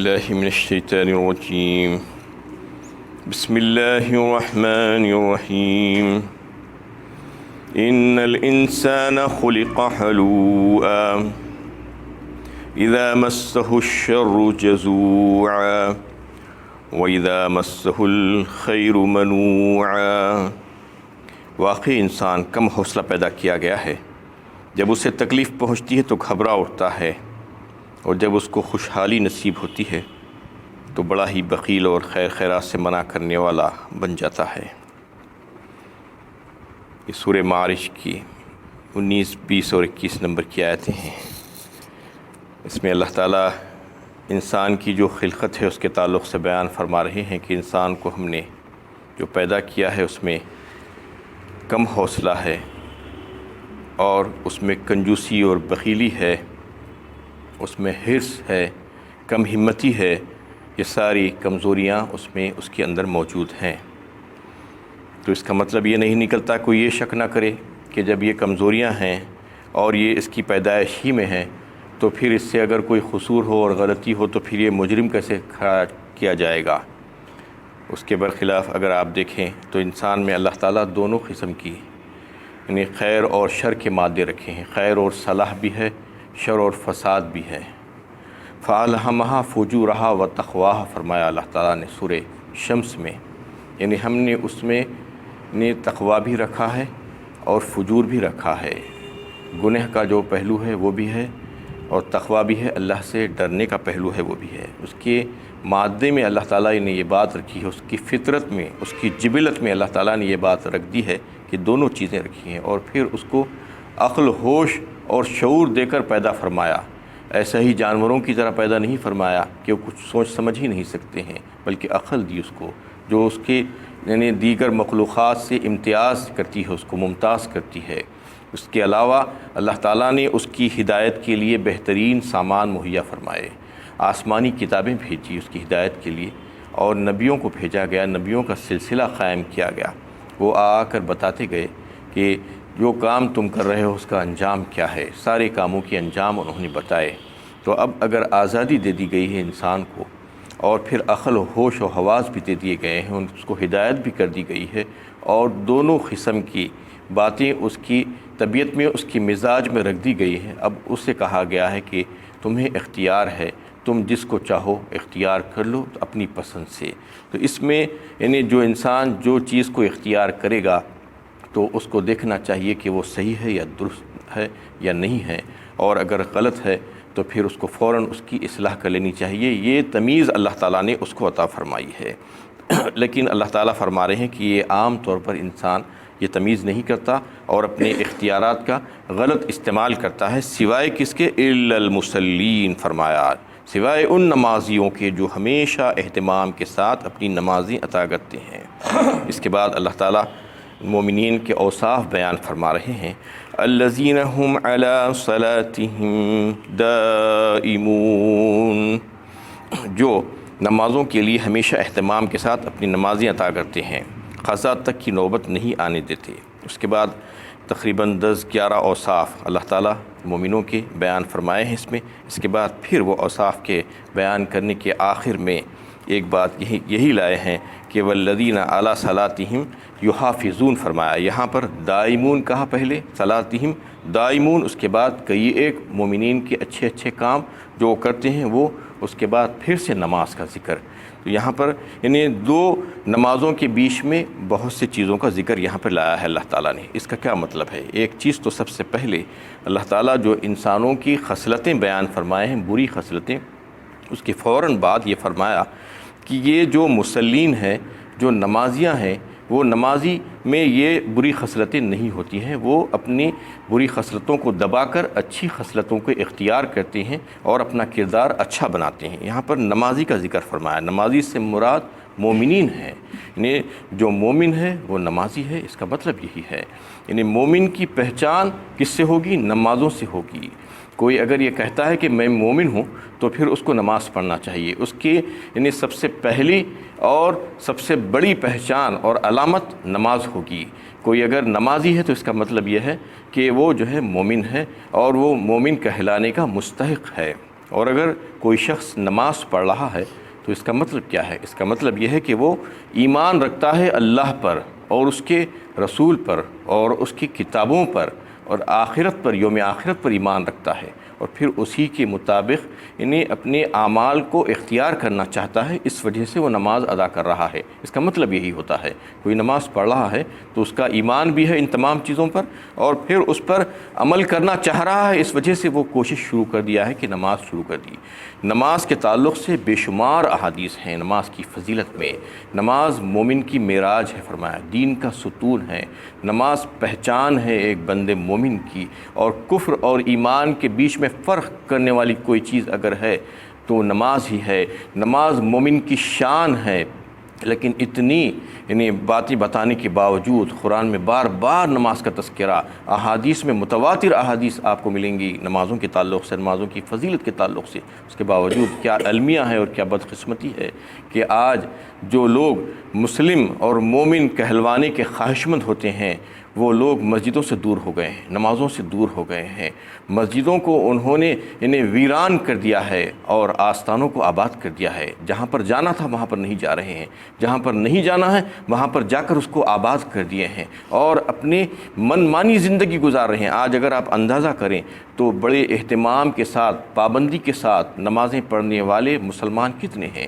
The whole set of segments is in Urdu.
بالله من الشيطان الرجيم بسم الله الرحمن الرحيم إن الإنسان خلق هلوعا إذا مسه الشر جزوعا وإذا مسه الخير منوعا۔ واقعی انسان کم حوصلہ پیدا کیا گیا ہے، جب اسے تکلیف پہنچتی ہے تو گھبرا اٹھتا ہے، اور جب اس کو خوشحالی نصیب ہوتی ہے تو بڑا ہی بخیل اور خیر خیرات سے منع کرنے والا بن جاتا ہے۔ یہ سورہ معارج کی 19، 20 اور 21 نمبر کی آیتیں ہیں۔ اس میں اللہ تعالیٰ انسان کی جو خلقت ہے اس کے تعلق سے بیان فرما رہے ہیں کہ انسان کو ہم نے جو پیدا کیا ہے اس میں کم حوصلہ ہے، اور اس میں کنجوسی اور بخیلی ہے، اس میں حرص ہے، کم ہمتی ہے، یہ ساری کمزوریاں اس کے اندر موجود ہیں۔ تو اس کا مطلب یہ نہیں نکلتا، کوئی یہ شک نہ کرے کہ جب یہ کمزوریاں ہیں اور یہ اس کی پیدائش ہی میں ہیں تو پھر اس سے اگر کوئی قصور ہو اور غلطی ہو تو پھر یہ مجرم کیسے کھڑا کیا جائے گا۔ اس کے برخلاف اگر آپ دیکھیں تو انسان میں اللہ تعالیٰ دونوں قسم کی یعنی خیر اور شر کے مادے رکھے ہیں، خیر اور صلاح بھی ہے، شر اور فساد بھی ہے۔ فَأَلْهَمَهَا فُجُورَهَا وَتَقْوَاهَا فرمایا اللہ تعالیٰ نے سورہ شمس میں، یعنی ہم نے اس میں تقویٰ بھی رکھا ہے اور فجور بھی رکھا ہے، گناہ کا جو پہلو ہے وہ بھی ہے اور تقویٰ بھی ہے، اللہ سے ڈرنے کا پہلو ہے وہ بھی ہے۔ اس کے مادے میں اللہ تعالیٰ نے یہ بات رکھی ہے، اس کی فطرت میں، اس کی جبلت میں اللہ تعالیٰ نے یہ بات رکھ دی ہے کہ دونوں چیزیں رکھی ہیں، اور پھر اس کو عقل، ہوش اور شعور دے کر پیدا فرمایا۔ ایسا ہی جانوروں کی طرح پیدا نہیں فرمایا کہ وہ کچھ سوچ سمجھ ہی نہیں سکتے ہیں، بلکہ عقل دی اس کو، جو اس کے یعنی دیگر مخلوقات سے امتیاز کرتی ہے، اس کو ممتاز کرتی ہے۔ اس کے علاوہ اللہ تعالیٰ نے اس کی ہدایت کے لیے بہترین سامان مہیا فرمائے، آسمانی کتابیں بھیجی اس کی ہدایت کے لیے، اور نبیوں کو بھیجا گیا، نبیوں کا سلسلہ قائم کیا گیا۔ وہ آ کر بتاتے گئے کہ جو کام تم کر رہے ہو اس کا انجام کیا ہے، سارے کاموں کے انجام انہوں نے بتائے۔ تو اب اگر آزادی دے دی گئی ہے انسان کو، اور پھر عقل و ہوش و حواس بھی دے دیے گئے ہیں، اس کو ہدایت بھی کر دی گئی ہے، اور دونوں قسم کی باتیں اس کی طبیعت میں، اس کی مزاج میں رکھ دی گئی ہیں، اب اس سے کہا گیا ہے کہ تمہیں اختیار ہے، تم جس کو چاہو اختیار کر لو اپنی پسند سے۔ تو اس میں یعنی جو انسان جو چیز کو اختیار کرے گا تو اس کو دیکھنا چاہیے کہ وہ صحیح ہے یا درست ہے یا نہیں ہے، اور اگر غلط ہے تو پھر اس کو فوراً اس کی اصلاح کر لینی چاہیے۔ یہ تمیز اللہ تعالیٰ نے اس کو عطا فرمائی ہے، لیکن اللہ تعالیٰ فرما رہے ہیں کہ یہ عام طور پر انسان یہ تمیز نہیں کرتا اور اپنے اختیارات کا غلط استعمال کرتا ہے، سوائے کس کے؟ الا المصلین فرمایا، سوائے ان نمازیوں کے جو ہمیشہ اہتمام کے ساتھ اپنی نمازیں ادا کرتے ہیں۔ اس کے بعد اللہ تعالیٰ مومنین کے اوصاف بیان فرما رہے ہیں، الذین هم علی صلاتہم دائمون، جو نمازوں کے لیے ہمیشہ اہتمام کے ساتھ اپنی نمازیں ادا کرتے ہیں، قضا تک کی نوبت نہیں آنے دیتے۔ اس کے بعد تقریباً 10-11 اوصاف اللہ تعالیٰ مومنوں کے بیان فرمائے ہیں اس میں۔ اس کے بعد پھر وہ اوصاف کے بیان کرنے کے آخر میں ایک بات یہی لائے ہیں کہ والذین علی صلاتہم یحافظون فرمایا۔ یہاں پر دائمون کہا پہلے، صلاتہم دائمون، اس کے بعد کئی ایک مومنین کے اچھے اچھے کام جو کرتے ہیں وہ، اس کے بعد پھر سے نماز کا ذکر۔ تو یہاں پر یعنی دو نمازوں کے بیچ میں بہت سی چیزوں کا ذکر یہاں پر لایا ہے اللہ تعالیٰ نے۔ اس کا کیا مطلب ہے؟ ایک چیز تو سب سے پہلے اللہ تعالیٰ جو انسانوں کی خصلتیں بیان فرمائے ہیں، بری خصلتیں، اس کے فوراً بعد یہ فرمایا کہ یہ جو مصلین ہیں، جو نمازیاں ہیں، وہ نمازی میں یہ بری خصلتیں نہیں ہوتی ہیں، وہ اپنی بری خصلتوں کو دبا کر اچھی خصلتوں کو اختیار کرتے ہیں اور اپنا کردار اچھا بناتے ہیں۔ یہاں پر نمازی کا ذکر فرمایا، نمازی سے مراد مومنین ہیں، یعنی جو مومن ہے وہ نمازی ہے، اس کا مطلب یہی ہے۔ یعنی مومن کی پہچان کس سے ہوگی؟ نمازوں سے ہوگی۔ کوئی اگر یہ کہتا ہے کہ میں مومن ہوں تو پھر اس کو نماز پڑھنا چاہیے، اس کی یعنی سب سے پہلی اور سب سے بڑی پہچان اور علامت نماز ہوگی۔ کوئی اگر نمازی ہے تو اس کا مطلب یہ ہے کہ وہ جو ہے مومن ہے اور وہ مومن کہلانے کا مستحق ہے۔ اور اگر کوئی شخص نماز پڑھ رہا ہے تو اس کا مطلب کیا ہے؟ اس کا مطلب یہ ہے کہ وہ ایمان رکھتا ہے اللہ پر اور اس کے رسول پر اور اس کی کتابوں پر اور آخرت پر، یوم آخرت پر ایمان رکھتا ہے، اور پھر اسی کے مطابق اپنے اعمال کو اختیار کرنا چاہتا ہے، اس وجہ سے وہ نماز ادا کر رہا ہے۔ اس کا مطلب یہی ہوتا ہے، کوئی نماز پڑھ رہا ہے تو اس کا ایمان بھی ہے ان تمام چیزوں پر، اور پھر اس پر عمل کرنا چاہ رہا ہے، اس وجہ سے وہ کوشش شروع کر دیا ہے کہ نماز شروع کر دی۔ نماز کے تعلق سے بے شمار احادیث ہیں نماز کی فضیلت میں۔ نماز مومن کی معراج ہے، فرمایا، دین کا ستون ہے۔ نماز پہچان ہے ایک بندے مومن کی، اور کفر اور ایمان کے بیچ میں فرق کرنے والی کوئی چیز اگر ہے تو نماز ہی ہے۔ نماز مومن کی شان ہے، لیکن اتنی باتیں بتانے کے باوجود قرآن میں بار بار نماز کا تذکرہ، احادیث میں متواتر احادیث آپ کو ملیں گی نمازوں کے تعلق سے، نمازوں کی فضیلت کے تعلق سے۔ اس کے باوجود کیا المیہ ہے اور کیا بدقسمتی ہے کہ آج جو لوگ مسلم اور مومن کہلوانے کے خواہشمند ہوتے ہیں وہ لوگ مسجدوں سے دور ہو گئے ہیں، نمازوں سے دور ہو گئے ہیں۔ مسجدوں کو انہوں نے ویران کر دیا ہے اور آستانوں کو آباد کر دیا ہے۔ جہاں پر جانا تھا وہاں پر نہیں جا رہے ہیں، جہاں پر نہیں جانا ہے وہاں پر جا کر اس کو آباد کر دیے ہیں اور اپنے من مانی زندگی گزار رہے ہیں۔ آج اگر آپ اندازہ کریں تو بڑے اہتمام کے ساتھ، پابندی کے ساتھ نمازیں پڑھنے والے مسلمان کتنے ہیں؟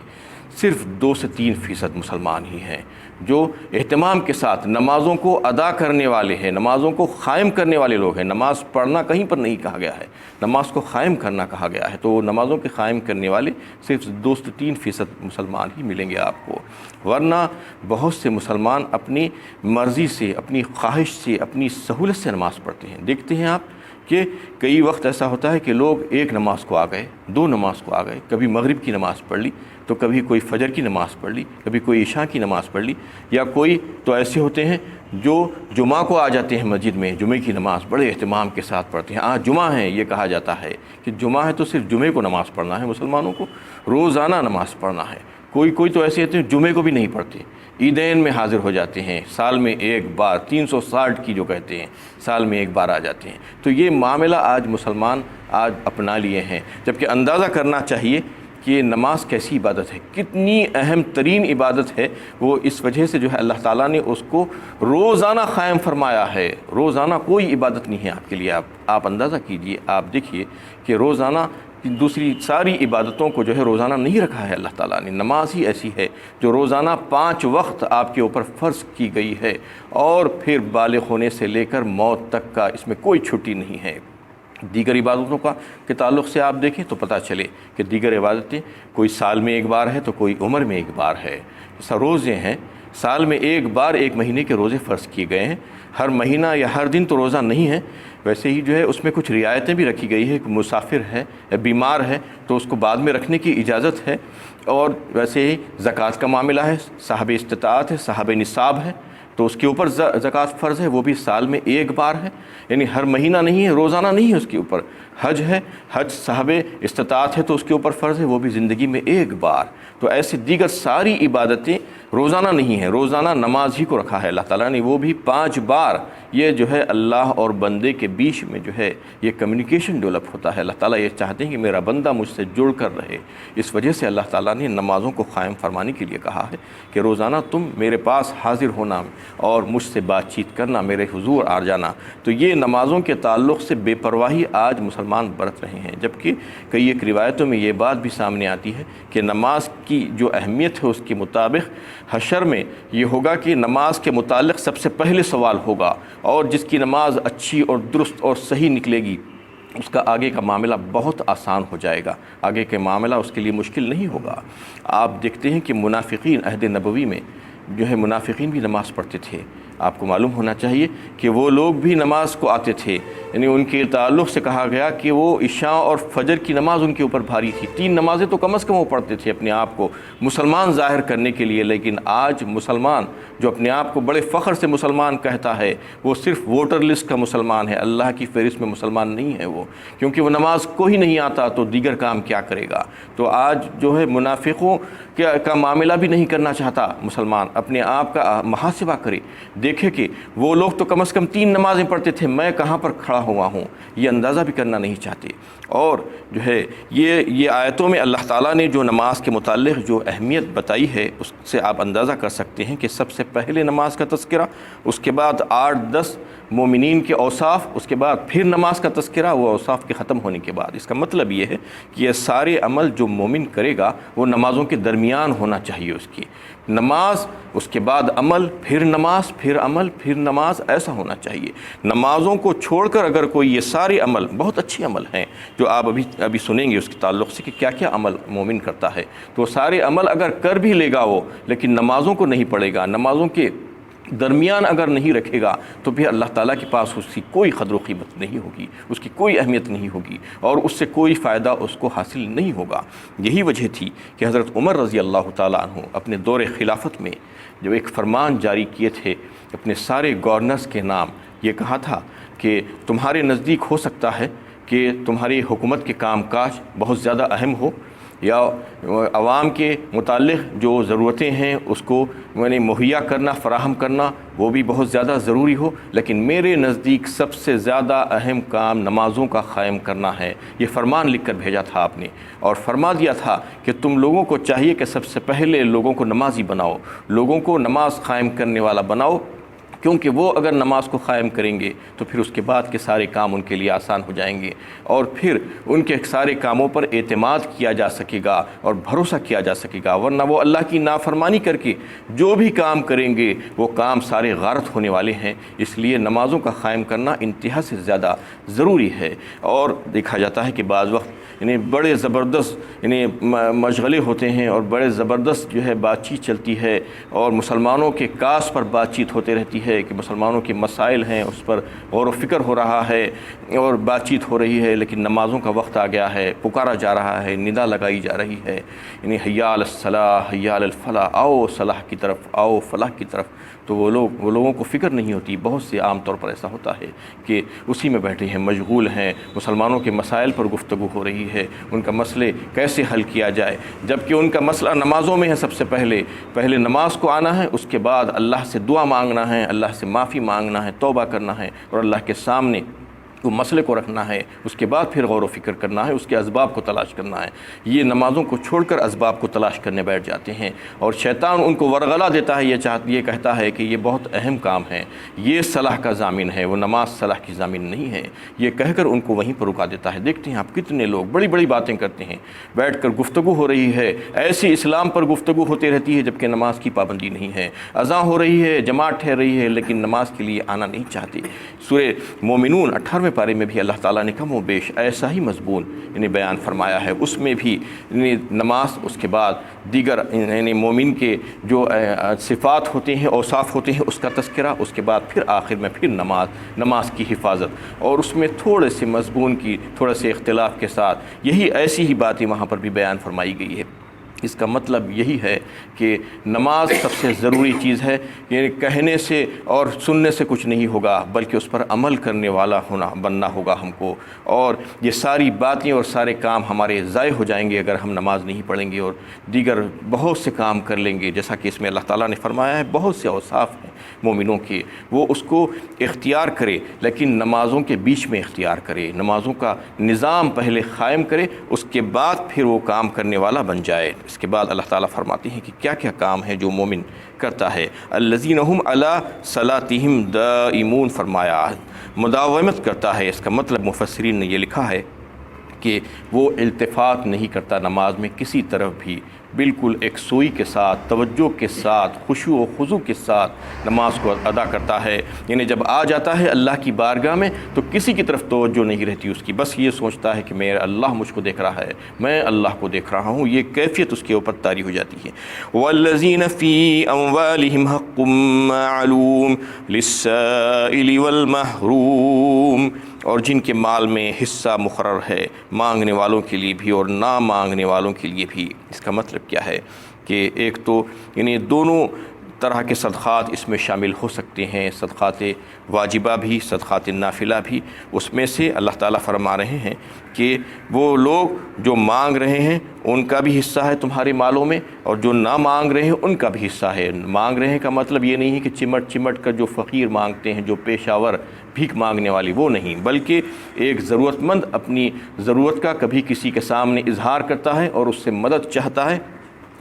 صرف 2 سے 3% مسلمان ہی ہیں جو اہتمام کے ساتھ نمازوں کو ادا کرنے والے ہیں، نمازوں کو قائم کرنے والے لوگ ہیں۔ نماز پڑھنا کہیں پر نہیں کہا گیا ہے، نماز کو قائم کرنا کہا گیا ہے، تو نمازوں کے قائم کرنے والے صرف 2 سے 3% مسلمان ہی ملیں گے آپ کو، ورنہ بہت سے مسلمان اپنی مرضی سے، اپنی خواہش سے، اپنی سہولت سے نماز پڑھتے ہیں۔ دیکھتے ہیں آپ کہ کئی وقت ایسا ہوتا ہے کہ لوگ ایک نماز کو آ گئے، 2 نماز کو آ گئے، کبھی مغرب کی نماز پڑھ لی تو کبھی کوئی فجر کی نماز پڑھ لی، کبھی کوئی عشاء کی نماز پڑھ لی، یا کوئی تو ایسے ہوتے ہیں جو جمعہ کو آ جاتے ہیں مسجد میں، جمعے کی نماز بڑے اہتمام کے ساتھ پڑھتے ہیں۔ آج جمعہ ہے، یہ کہا جاتا ہے کہ جمعہ ہے تو صرف جمعے کو نماز پڑھنا ہے، مسلمانوں کو روزانہ نماز پڑھنا ہے۔ کوئی تو ایسے ہوتے ہیں جمعے کو بھی نہیں پڑھتے، عیدین میں حاضر ہو جاتے ہیں، سال میں ایک بار 360 کی جو کہتے ہیں، سال میں ایک بار آ جاتے ہیں۔ تو یہ معاملہ آج مسلمان آج اپنا لیے ہیں، جبکہ اندازہ کرنا چاہیے کہ نماز کیسی عبادت ہے، کتنی اہم ترین عبادت ہے۔ وہ اس وجہ سے جو ہے اللہ تعالیٰ نے اس کو روزانہ قائم فرمایا ہے۔ روزانہ کوئی عبادت نہیں ہے آپ کے لیے، آپ اندازہ کیجئے، آپ دیکھیے کہ روزانہ دوسری ساری عبادتوں کو جو ہے روزانہ نہیں رکھا ہے اللہ تعالیٰ نے۔ نماز ہی ایسی ہے جو روزانہ 5 وقت آپ کے اوپر فرض کی گئی ہے، اور پھر بالغ ہونے سے لے کر موت تک کا اس میں کوئی چھٹی نہیں ہے۔ دیگر عبادتوں کے تعلق سے آپ دیکھیں تو پتہ چلے کہ دیگر عبادتیں کوئی سال میں ایک بار ہے تو کوئی عمر میں ایک بار ہے۔ جیسا روزے ہیں، سال میں ایک بار 1 مہینے کے روزے فرض کیے گئے ہیں، ہر مہینہ یا ہر دن تو روزہ نہیں ہے۔ ویسے ہی جو ہے اس میں کچھ رعایتیں بھی رکھی گئی ہے کہ مسافر ہے یا بیمار ہے تو اس کو بعد میں رکھنے کی اجازت ہے، اور ویسے ہی زکوٰۃ کا معاملہ ہے، صاحب استطاعت ہے، صاحب نصاب ہے تو اس کے اوپر زکوٰۃ فرض ہے، وہ بھی سال میں ایک بار ہے، یعنی ہر مہینہ نہیں ہے، روزانہ نہیں ہے اس کے اوپر۔ حج ہے، حج صاحب استطاعت ہے تو اس کے اوپر فرض ہے، وہ بھی زندگی میں ایک بار۔ تو ایسے دیگر ساری عبادتیں روزانہ نہیں ہیں، روزانہ نماز ہی کو رکھا ہے اللہ تعالیٰ نے، وہ بھی 5 بار۔ یہ جو ہے اللہ اور بندے کے بیچ میں جو ہے یہ کمیونیکیشن ڈیولپ ہوتا ہے۔ اللہ تعالیٰ یہ چاہتے ہیں کہ میرا بندہ مجھ سے جڑ کر رہے، اس وجہ سے اللہ تعالیٰ نے نمازوں کو قائم فرمانے کے لیے کہا ہے کہ روزانہ تم میرے پاس حاضر ہونا اور مجھ سے بات چیت کرنا، میرے حضور آ جانا۔ تو یہ نمازوں کے تعلق سے بے پرواہی آج مسلمان برت رہے ہیں، جبکہ کئی ایک روایتوں میں یہ بات بھی سامنے آتی ہے کہ نماز کی جو اہمیت ہے اس کے مطابق حشر میں یہ ہوگا کہ نماز کے متعلق سب سے پہلے سوال ہوگا، اور جس کی نماز اچھی اور درست اور صحیح نکلے گی اس کا آگے کا معاملہ بہت آسان ہو جائے گا، آگے کے معاملہ اس کے لیے مشکل نہیں ہوگا۔ آپ دیکھتے ہیں کہ منافقین عہد نبوی میں جو ہے منافقین بھی نماز پڑھتے تھے۔ آپ کو معلوم ہونا چاہیے کہ وہ لوگ بھی نماز کو آتے تھے، یعنی ان کے تعلق سے کہا گیا کہ وہ عشاء اور فجر کی نماز ان کے اوپر بھاری تھی، 3 نمازیں تو کم از کم وہ پڑھتے تھے اپنے آپ کو مسلمان ظاہر کرنے کے لیے۔ لیکن آج مسلمان جو اپنے آپ کو بڑے فخر سے مسلمان کہتا ہے وہ صرف ووٹر لسٹ کا مسلمان ہے، اللہ کی فہرست میں مسلمان نہیں ہے وہ، کیونکہ وہ نماز کو ہی نہیں آتا تو دیگر کام کیا کرے گا۔ تو آج جو ہے منافقوں کا معاملہ بھی نہیں کرنا چاہتا مسلمان، اپنے آپ کا محاسبہ کرے، دیکھے کہ وہ لوگ تو کم از کم 3 نمازیں پڑھتے تھے، میں کہاں پر کھڑا ہوا ہوں، یہ اندازہ بھی کرنا نہیں چاہتے۔ اور جو ہے یہ آیتوں میں اللہ تعالیٰ نے جو نماز کے متعلق جو اہمیت بتائی ہے اس سے آپ اندازہ کر سکتے ہیں کہ سب سے پہلے نماز کا تذکرہ، اس کے بعد 8-10 مومنین کے اوصاف، اس کے بعد پھر نماز کا تذکرہ وہ اوصاف کے ختم ہونے کے بعد۔ اس کا مطلب یہ ہے کہ یہ سارے عمل جو مومن کرے گا وہ نمازوں کے درمیان ہونا چاہیے، اس کی نماز، اس کے بعد عمل، پھر نماز، پھر عمل، پھر نماز، ایسا ہونا چاہیے۔ نمازوں کو چھوڑ کر اگر کوئی یہ سارے عمل، بہت اچھے عمل ہیں جو آپ ابھی سنیں گے اس کے تعلق سے کہ کیا کیا عمل مومن کرتا ہے، تو سارے عمل اگر کر بھی لے گا وہ، لیکن نمازوں کو نہیں پڑھے گا، نمازوں کے درمیان اگر نہیں رکھے گا، تو پھر اللہ تعالیٰ کے پاس اس کی کوئی قدر و قیمت نہیں ہوگی، اس کی کوئی اہمیت نہیں ہوگی، اور اس سے کوئی فائدہ اس کو حاصل نہیں ہوگا۔ یہی وجہ تھی کہ حضرت عمر رضی اللہ تعالیٰ عنہ اپنے دور خلافت میں جو ایک فرمان جاری کیے تھے اپنے سارے گورنرز کے نام، یہ کہا تھا کہ تمہارے نزدیک ہو سکتا ہے کہ تمہاری حکومت کے کام کاج بہت زیادہ اہم ہو، یا عوام کے متعلق جو ضرورتیں ہیں اس کو مہیا کرنا، فراہم کرنا، وہ بھی بہت زیادہ ضروری ہو، لیکن میرے نزدیک سب سے زیادہ اہم کام نمازوں کا قائم کرنا ہے۔ یہ فرمان لکھ کر بھیجا تھا آپ نے، اور فرما دیا تھا کہ تم لوگوں کو چاہیے کہ سب سے پہلے لوگوں کو نمازی بناؤ، لوگوں کو نماز قائم کرنے والا بناؤ، کیونکہ وہ اگر نماز کو قائم کریں گے تو پھر اس کے بعد کے سارے کام ان کے لیے آسان ہو جائیں گے، اور پھر ان کے سارے کاموں پر اعتماد کیا جا سکے گا اور بھروسہ کیا جا سکے گا، ورنہ وہ اللہ کی نافرمانی کر کے جو بھی کام کریں گے وہ کام سارے غارت ہونے والے ہیں۔ اس لیے نمازوں کا قائم کرنا انتہا سے زیادہ ضروری ہے۔ اور دیکھا جاتا ہے کہ بعض وقت بڑے زبردست مشغلے ہوتے ہیں اور بڑے زبردست جو ہے بات چیت چلتی ہے، اور مسلمانوں کے کاس پر بات چیت ہوتے رہتی ہے کہ مسلمانوں کے مسائل ہیں اس پر غور و فکر ہو رہا ہے اور بات چیت ہو رہی ہے، لیکن نمازوں کا وقت آ گیا ہے، پکارا جا رہا ہے، ندا لگائی جا رہی ہے، حیا علی الصلاح، حیا علی الفلاح، آؤ صلاح کی طرف، آؤ فلاح کی طرف، تو وہ لوگوں کو فکر نہیں ہوتی۔ بہت سے عام طور پر ایسا ہوتا ہے کہ اسی میں بیٹھے ہیں، مشغول ہیں، مسلمانوں کے مسائل پر گفتگو ہو رہی ہے، ان کا مسئلے کیسے حل کیا جائے، جبکہ ان کا مسئلہ نمازوں میں ہے۔ سب سے پہلے نماز کو آنا ہے، اس کے بعد اللہ سے دعا مانگنا ہے، اللہ سے معافی مانگنا ہے، توبہ کرنا ہے، اور اللہ کے سامنے وہ مسئلے کو رکھنا ہے، اس کے بعد پھر غور و فکر کرنا ہے، اس کے اسباب کو تلاش کرنا ہے۔ یہ نمازوں کو چھوڑ کر اسباب کو تلاش کرنے بیٹھ جاتے ہیں، اور شیطان ان کو ورغلا دیتا ہے، یہ کہتا ہے کہ یہ بہت اہم کام ہے، یہ صلاح کا ضامن ہے، وہ نماز صلاح کی ضامن نہیں ہے، یہ کہہ کر ان کو وہیں پر رکا دیتا ہے۔ دیکھتے ہیں آپ کتنے لوگ بڑی بڑی باتیں کرتے ہیں، بیٹھ کر گفتگو ہو رہی ہے، ایسی اسلام پر گفتگو ہوتی رہتی ہے جبکہ نماز کی پابندی نہیں ہے، اذان ہو رہی ہے، جماعت ٹھہر رہی ہے، لیکن نماز کے لیے آنا نہیں چاہتے۔ سورہ مومنون 18ویں پارے میں بھی اللہ تعالیٰ نے کم و بیش ایسا ہی مضمون بیان فرمایا ہے، اس میں بھی نماز، اس کے بعد دیگر مومن کے جو صفات ہوتے ہیں، اوصاف ہوتے ہیں، اس کا تذکرہ، اس کے بعد پھر آخر میں پھر نماز کی حفاظت، اور اس میں تھوڑے سے مضمون کی تھوڑے سے اختلاف کے ساتھ یہی ایسی ہی باتیں وہاں پر بھی بیان فرمائی گئی ہے۔ اس کا مطلب یہی ہے کہ نماز سب سے ضروری چیز ہے، یعنی کہنے سے اور سننے سے کچھ نہیں ہوگا، بلکہ اس پر عمل کرنے والا بننا ہوگا ہم کو، اور یہ ساری باتیں اور سارے کام ہمارے ضائع ہو جائیں گے اگر ہم نماز نہیں پڑھیں گے، اور دیگر بہت سے کام کر لیں گے، جیسا کہ اس میں اللہ تعالیٰ نے فرمایا ہے بہت سے اوصاف ہیں مومنوں کے، وہ اس کو اختیار کرے، لیکن نمازوں کے بیچ میں اختیار کرے، نمازوں کا نظام پہلے قائم کرے، اس کے بعد پھر وہ کام کرنے والا بن جائے۔ اس کے بعد اللہ تعالیٰ فرماتے ہیں کہ کیا کیا کام ہے جو مومن کرتا ہے۔ الذین هم علی صلاتہم دائمون، فرمایا مداومت کرتا ہے۔ اس کا مطلب مفسرین نے یہ لکھا ہے کہ وہ التفات نہیں کرتا نماز میں کسی طرف بھی، بالکل ایک سوئی کے ساتھ، توجہ کے ساتھ، خشوع و خضوع کے ساتھ نماز کو ادا کرتا ہے، یعنی جب آ جاتا ہے اللہ کی بارگاہ میں تو کسی کی طرف توجہ نہیں رہتی اس کی، بس یہ سوچتا ہے کہ میرا اللہ مجھ کو دیکھ رہا ہے، میں اللہ کو دیکھ رہا ہوں، یہ کیفیت اس کے اوپر طاری ہو جاتی ہے۔ وَالَّذِينَ فِي أَمْوَالِهِمْ حَقٌّ مَّعْلُومٌ لِلسَّائِلِ وَالْمَحْرُومِ، اور جن کے مال میں حصہ مقرر ہے، مانگنے والوں کے لیے بھی اور نہ مانگنے والوں کے لیے بھی۔ اس کا مطلب کیا ہے کہ ایک تو دونوں طرح کے صدقات اس میں شامل ہو سکتے ہیں، صدقات واجبہ بھی، صدقات نافلہ بھی۔ اس میں سے اللہ تعالیٰ فرما رہے ہیں کہ وہ لوگ جو مانگ رہے ہیں ان کا بھی حصہ ہے تمہارے مالوں میں، اور جو نہ مانگ رہے ہیں ان کا بھی حصہ ہے۔ مانگ رہے ہیں کا مطلب یہ نہیں ہے کہ چمٹ چمٹ کر جو فقیر مانگتے ہیں، جو پیشہ ور بھیک مانگنے والی، وہ نہیں، بلکہ ایک ضرورت مند اپنی ضرورت کا کبھی کسی کے سامنے اظہار کرتا ہے اور اس سے مدد چاہتا ہے،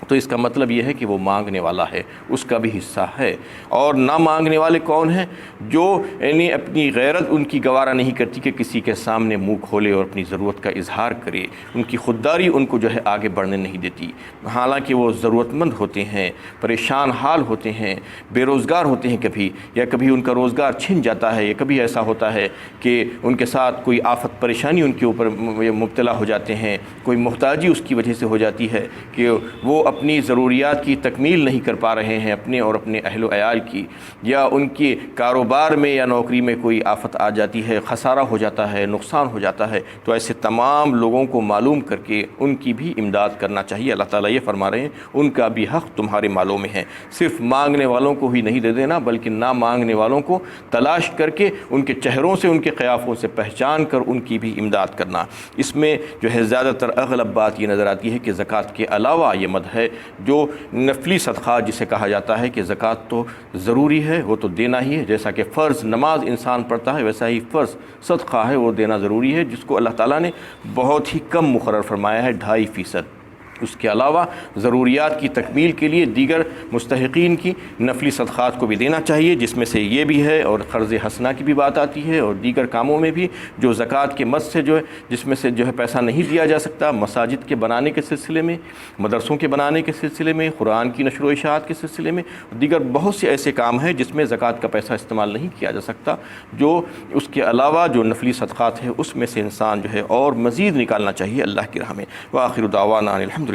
تو اس کا مطلب یہ ہے کہ وہ مانگنے والا ہے، اس کا بھی حصہ ہے۔ اور نہ مانگنے والے کون ہیں؟ جو یعنی اپنی غیرت ان کی گوارا نہیں کرتی کہ کسی کے سامنے منہ کھولے اور اپنی ضرورت کا اظہار کرے، ان کی خودداری ان کو جو ہے آگے بڑھنے نہیں دیتی، حالانکہ وہ ضرورت مند ہوتے ہیں، پریشان حال ہوتے ہیں، بے روزگار ہوتے ہیں کبھی، یا کبھی ان کا روزگار چھن جاتا ہے، یا کبھی ایسا ہوتا ہے کہ ان کے ساتھ کوئی آفت پریشانی ان کے اوپر مبتلا ہو جاتے ہیں، کوئی محتاجی اس کی وجہ سے ہو جاتی ہے کہ وہ اپنی ضروریات کی تکمیل نہیں کر پا رہے ہیں، اپنے اور اپنے اہل و عیال کی، یا ان کے کاروبار میں یا نوکری میں کوئی آفت آ جاتی ہے، خسارہ ہو جاتا ہے، نقصان ہو جاتا ہے، تو ایسے تمام لوگوں کو معلوم کر کے ان کی بھی امداد کرنا چاہیے۔ اللہ تعالیٰ یہ فرما رہے ہیں ان کا بھی حق تمہارے مالوں میں ہے، صرف مانگنے والوں کو ہی نہیں دے دینا، بلکہ نہ مانگنے والوں کو تلاش کر کے ان کے چہروں سے، ان کے قیافوں سے پہچان کر ان کی بھی امداد کرنا۔ اس میں جو ہے زیادہ تر اغلب بات یہ نظر آتی ہے کہ زکوٰۃ کے علاوہ یہ مد ہے جو نفلی صدقات جسے کہا جاتا ہے کہ زکوٰۃ تو ضروری ہے، وہ تو دینا ہی ہے، جیسا کہ فرض نماز انسان پڑھتا ہے ویسا ہی فرض صدقہ ہے، وہ دینا ضروری ہے، جس کو اللہ تعالیٰ نے بہت ہی کم مقرر فرمایا ہے، 2.5%۔ اس کے علاوہ ضروریات کی تکمیل کے لیے دیگر مستحقین کی نفلی صدقات کو بھی دینا چاہیے، جس میں سے یہ بھی ہے، اور قرض حسنہ کی بھی بات آتی ہے، اور دیگر کاموں میں بھی جو زکوٰۃ کے مد سے جو ہے، جس میں سے جو ہے پیسہ نہیں دیا جا سکتا، مساجد کے بنانے کے سلسلے میں، مدرسوں کے بنانے کے سلسلے میں، قرآن کی نشر و اشاعت کے سلسلے میں، دیگر بہت سے ایسے کام ہیں جس میں زکوٰۃ کا پیسہ استعمال نہیں کیا جا سکتا، جو اس کے علاوہ جو نفلی صدقات ہیں اس میں سے انسان جو ہے اور مزید نکالنا چاہیے اللہ کی راہ میں۔ وآخر دعوانا الحمدللہ۔